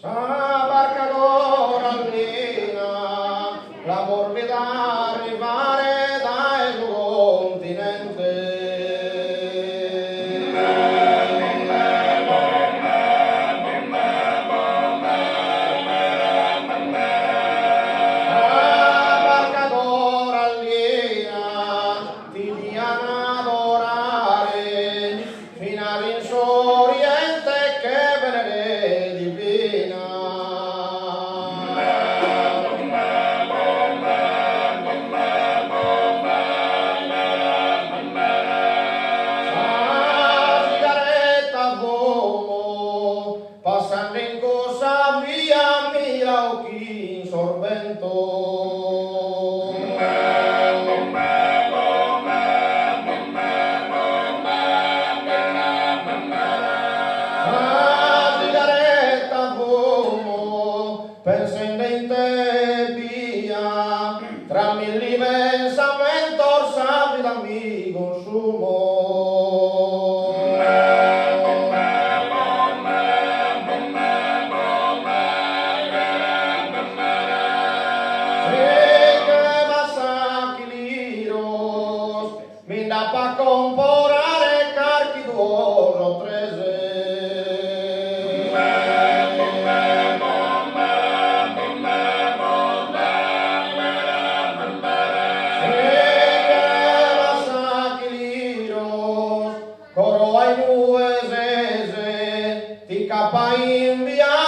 Sa barcador allina, l'amor mi da arrivare dai suo continente. Sa barcador allina, ti diano adorare, fino all'insoriente che venere divina. Sa sigaretta fumo, passando in corsa via mira occhi in sorvento. Sa sigaretta fumo, pensando via, tra mille pensamentos sa vida mi consumo. Se que vas liros, mi da pa comporare carchi duos o trese. Coro ai nuesese, ti capa in via